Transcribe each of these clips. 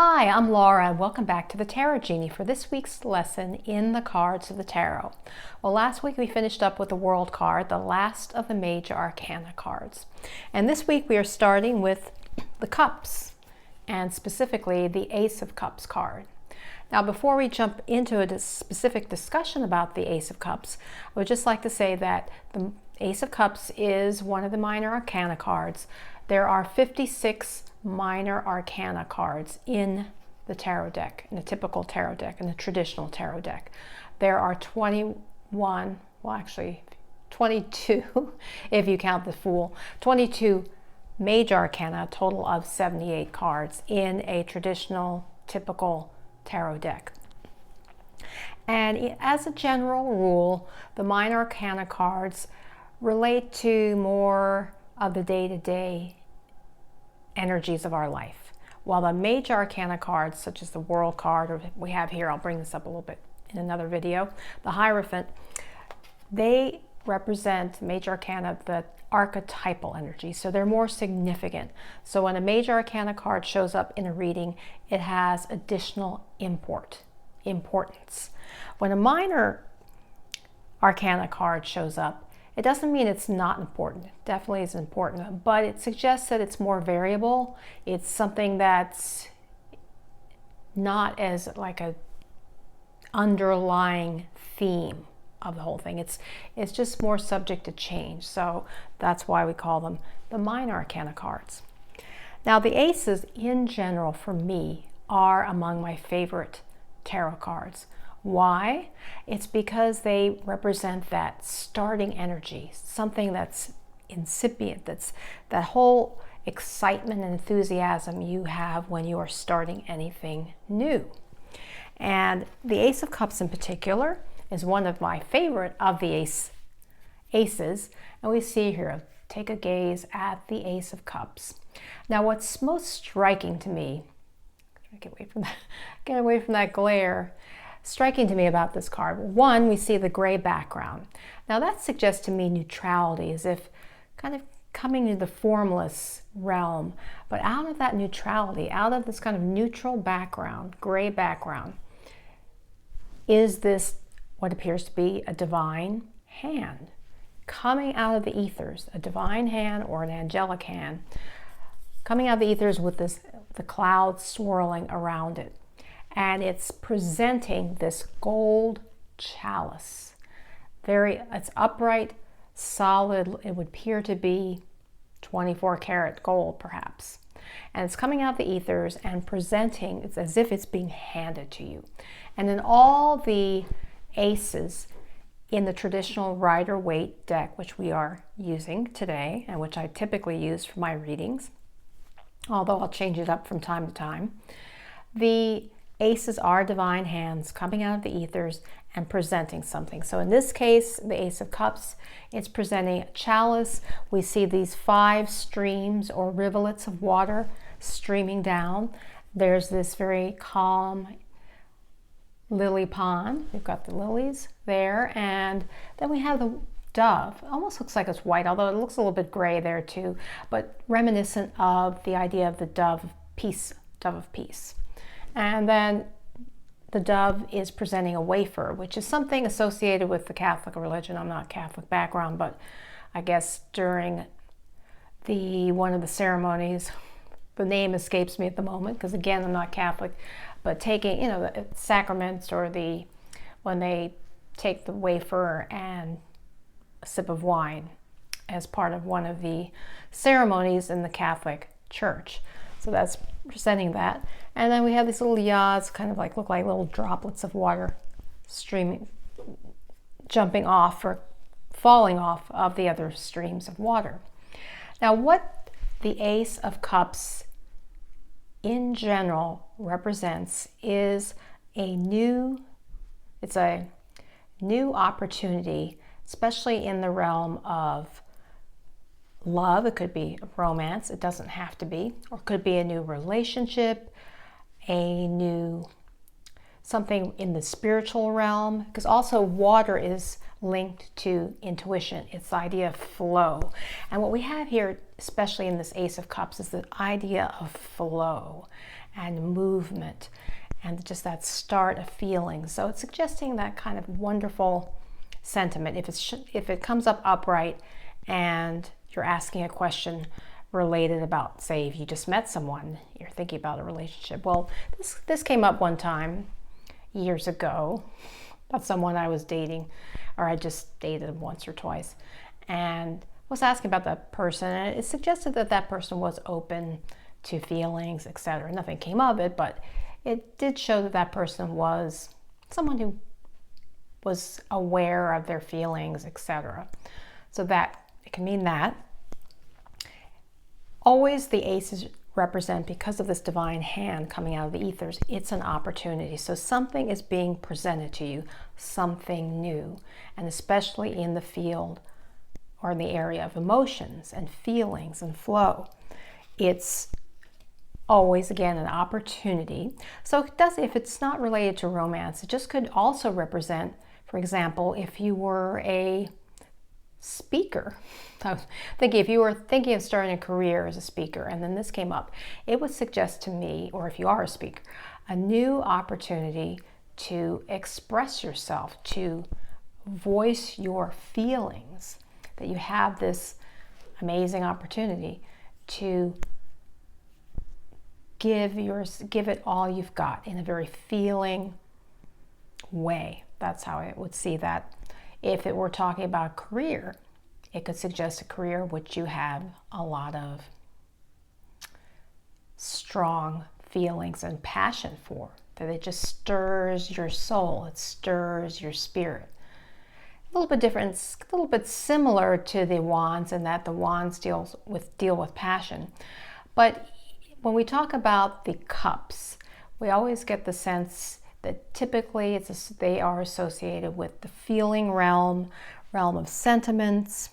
Hi, I'm Laura and welcome back to the Tarot Genie for this week's lesson in the cards of the tarot. Well, last week we finished up with the World card, the last of the major arcana cards. And this week we are starting with the Cups, and specifically the Ace of Cups card. Now, before we jump into a specific discussion about the Ace of Cups, I would just like to say that the Ace of Cups is one of the Minor Arcana cards. There are 56 Minor Arcana cards in the tarot deck, in a typical tarot deck, in a traditional tarot deck. There are 21, well actually 22 if you count the Fool, 22 Major Arcana, a total of 78 cards in a traditional, typical tarot deck. And as a general rule, the Minor Arcana cards relate to more of the day-to-day energies of our life, while the Major Arcana cards, such as the World card, or we have here, I'll bring this up a little bit in another video, the Hierophant, they represent Major Arcana, the archetypal energy, so they're more significant. So when a Major Arcana card shows up in a reading, it has additional importance. When a Minor Arcana card shows up, it doesn't mean it's not important. It definitely is important, but it suggests that it's more variable. It's something that's not as like a underlying theme of the whole thing. It's just more subject to change. So that's why we call them the Minor Arcana cards. Now, the aces in general for me are among my favorite tarot cards. Why? It's because they represent that starting energy, something that's incipient, that's that whole excitement and enthusiasm you have when you are starting anything new. And the Ace of Cups in particular is one of my favorite of the aces. And we see here, take a gaze at the Ace of Cups. Now, what's most striking to me, get away from that glare, striking to me about this card, one, we see the gray background. Now that suggests to me neutrality, as if kind of coming to the formless realm. But out of that neutrality, out of this kind of neutral background, gray background, is this what appears to be a divine hand coming out of the ethers, a divine hand or an angelic hand coming out of the ethers with the clouds swirling around it. And it's presenting this gold chalice. It's upright, solid. It would appear to be 24 karat gold, perhaps. And it's coming out of the ethers and presenting, it's as if it's being handed to you. And in all the aces in the traditional Rider-Waite deck, which we are using today, and which I typically use for my readings, although I'll change it up from time to time, the aces are divine hands coming out of the ethers and presenting something. So in this case, the Ace of Cups, it's presenting a chalice. We see these 5 streams or rivulets of water streaming down. There's this very calm lily pond. We've got the lilies there, and then we have the dove. It almost looks like it's white, although it looks a little bit gray there too, but reminiscent of the idea of the dove of peace. And then the dove is presenting a wafer, which is something associated with the Catholic religion. I'm not Catholic background, but I guess during one of the ceremonies, the name escapes me at the moment, because again, I'm not Catholic, but taking, the sacraments, or when they take the wafer and a sip of wine as part of one of the ceremonies in the Catholic Church. So that's presenting that. And then we have these little yads, kind of look like little droplets of water streaming, jumping off or falling off of the other streams of water. Now, what the Ace of Cups in general represents is a new opportunity, especially in the realm of love. It could be romance, it doesn't have to be, or it could be a new relationship, a new something in the spiritual realm, because also water is linked to intuition. It's the idea of flow. And what we have here, especially in this Ace of Cups, is the idea of flow and movement and just that start of feeling. So it's suggesting that kind of wonderful sentiment. If it comes up upright and you're asking a question related about, say, if you just met someone, you're thinking about a relationship. Well, this came up one time years ago about someone I was dating, or I just dated once or twice, and was asking about that person, and it suggested that that person was open to feelings, etc. Nothing came of it, but it did show that that person was someone who was aware of their feelings, etc. So that it can mean that. Always the aces represent, because of this divine hand coming out of the ethers, it's an opportunity. So something is being presented to you, something new, and especially in the field or in the area of emotions and feelings and flow. It's always, again, an opportunity. So it does, if it's not related to romance, it just could also represent, for example, if you were a speaker. I was thinking, if you were thinking of starting a career as a speaker, and then this came up, it would suggest to me, or if you are a speaker, a new opportunity to express yourself, to voice your feelings, that you have this amazing opportunity to give it all you've got in a very feeling way. That's how I would see that. If it were talking about career, it could suggest a career which you have a lot of strong feelings and passion for, that it just stirs your soul, it stirs your spirit. A little bit different, a little bit similar to the wands, in that the wands deal with passion. But when we talk about the cups, we always get the sense that typically they are associated with the feeling realm of sentiments,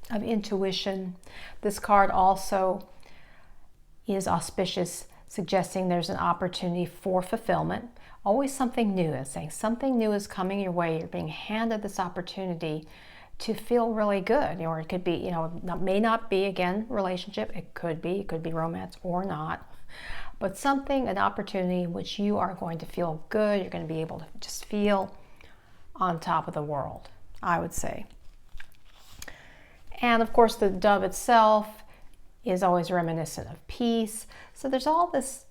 of intuition. This card also is auspicious, suggesting there's an opportunity for fulfillment. Always something new. It's saying something new is coming your way. You're being handed this opportunity to feel really good. Or it could be, may not be, again, relationship. It could be romance or not. But something, an opportunity in which you are going to feel good. You're going to be able to just feel on top of the world, I would say. And of course, the dove itself is always reminiscent of peace. So there's all this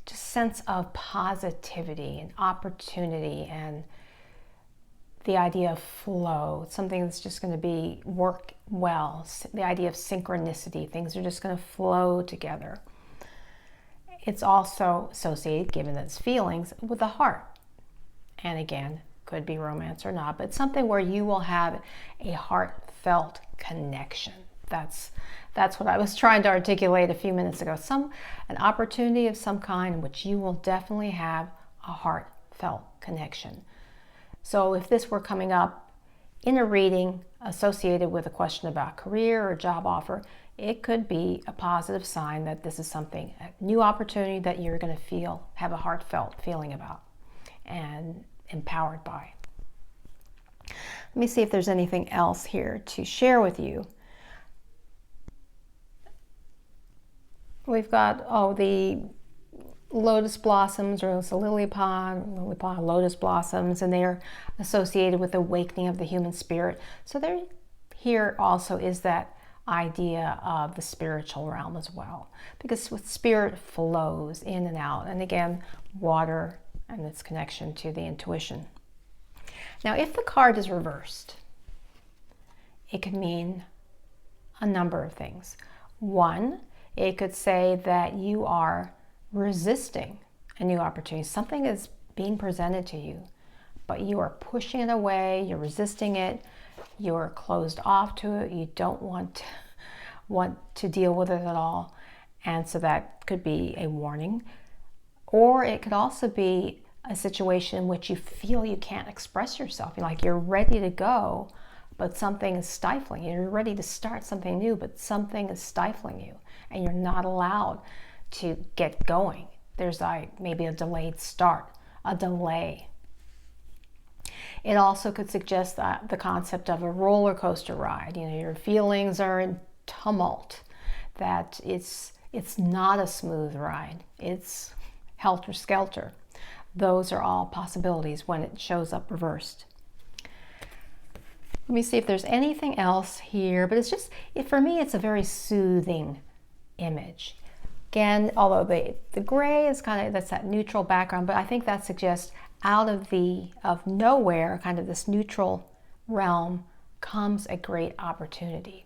just sense of positivity and opportunity, and the idea of flow, something that's just going to work well. The idea of synchronicity, things are just going to flow together. It's also associated, given its feelings, with the heart. And again, could be romance or not, but something where you will have a heartfelt connection. That's what I was trying to articulate a few minutes ago. An opportunity of some kind in which you will definitely have a heartfelt connection. So if this were coming up in a reading associated with a question about career or job offer, it could be a positive sign that this is something, a new opportunity that you're going to have a heartfelt feeling about and empowered by. Let me see if there's anything else here to share with you. We've got, the lotus blossoms, or it's a lily pod, lotus blossoms, and they are associated with awakening of the human spirit. So there, here also is that idea of the spiritual realm as well, because with spirit flows in and out, and again, water and its connection to the intuition. Now, if the card is reversed, it could mean a number of things. One, it could say that you are resisting a new opportunity. Something is being presented to you, but you are pushing it away, you're resisting it, you're closed off to it, you don't want to deal with it at all. And so that could be a warning. Or it could also be a situation in which you feel you can't express yourself. You're ready to go, but something is stifling you. You're ready to start something new, but something is stifling you, and you're not allowed to get going. There's maybe a delayed start a delay. It also could suggest the concept of a roller coaster ride. You know, your feelings are in tumult, that it's not a smooth ride. It's helter-skelter. Those are all possibilities when it shows up reversed. Let me see if there's anything else here, but it's just, for me, it's a very soothing image. Again, although the gray is kind of, that's that neutral background, but I think that suggests out of nowhere, kind of this neutral realm, comes a great opportunity.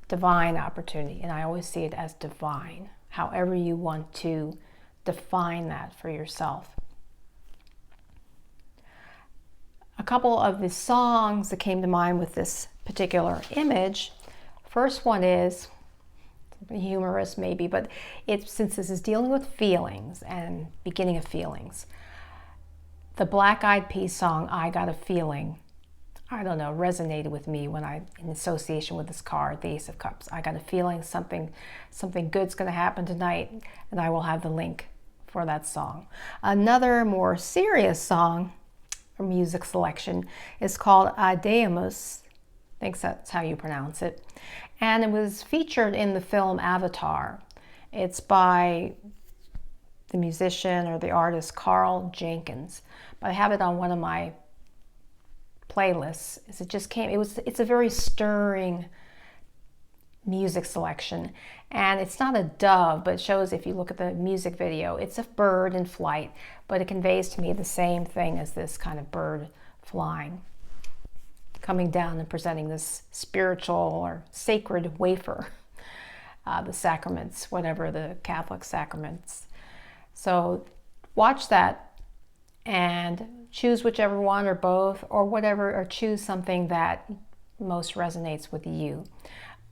Divine opportunity, and I always see it as divine, however you want to define that for yourself. A couple of the songs that came to mind with this particular image. First one is humorous maybe, but since this is dealing with feelings and beginning of feelings, the Black-Eyed Pea song, I Got a Feeling, I don't know, resonated with me when in association with this card, the Ace of Cups. I got a feeling something good's going to happen tonight, and I will have the link for that song. Another more serious song or music selection is called Adiemus. I think that's how you pronounce it. And it was featured in the film Avatar. It's by the musician or the artist Karl Jenkins. But I have it on one of my playlists. It's a very stirring music selection. And it's not a dove, but it shows, if you look at the music video, it's a bird in flight, but it conveys to me the same thing as this kind of bird flying, coming down and presenting this spiritual or sacred wafer, the sacraments, whatever the Catholic sacraments. So watch that and choose whichever one or both or whatever, or choose something that most resonates with you.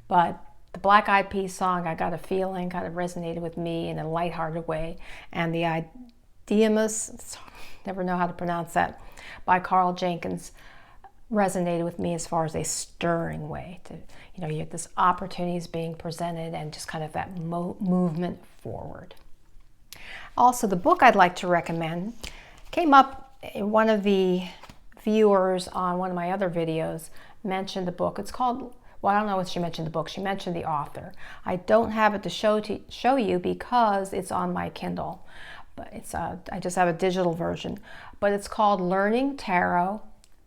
But the Black-Eyed Pea song, I Got a Feeling, kind of resonated with me in a lighthearted way. And the Adiemus, never know how to pronounce that, by Karl Jenkins, resonated with me as far as a stirring way. You get this opportunities being presented and just kind of that movement forward. Also, the book I'd like to recommend came up in one of the viewers on one of my other videos mentioned the book. It's called, well, I don't know if she mentioned the book. She mentioned the author. I don't have it to show you because it's on my Kindle, but I just have a digital version. But it's called Learning Tarot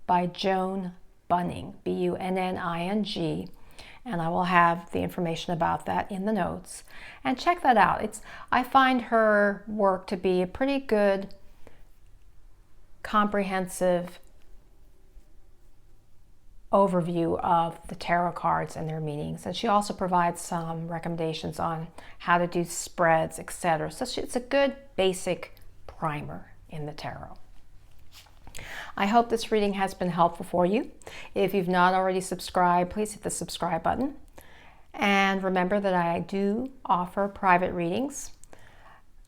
by Joan Bunning, Bunning, and I will have the information about that in the notes. And check that out. I find her work to be a pretty good, comprehensive overview of the tarot cards and their meanings. And she also provides some recommendations on how to do spreads, etc. So it's a good basic primer in the tarot. I hope this reading has been helpful for you. If you've not already subscribed, please hit the subscribe button. And remember that I do offer private readings.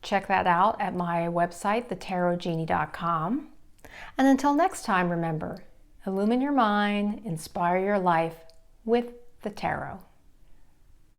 Check that out at my website, thetarotgenie.com. And until next time, remember, illumine your mind, inspire your life with the tarot.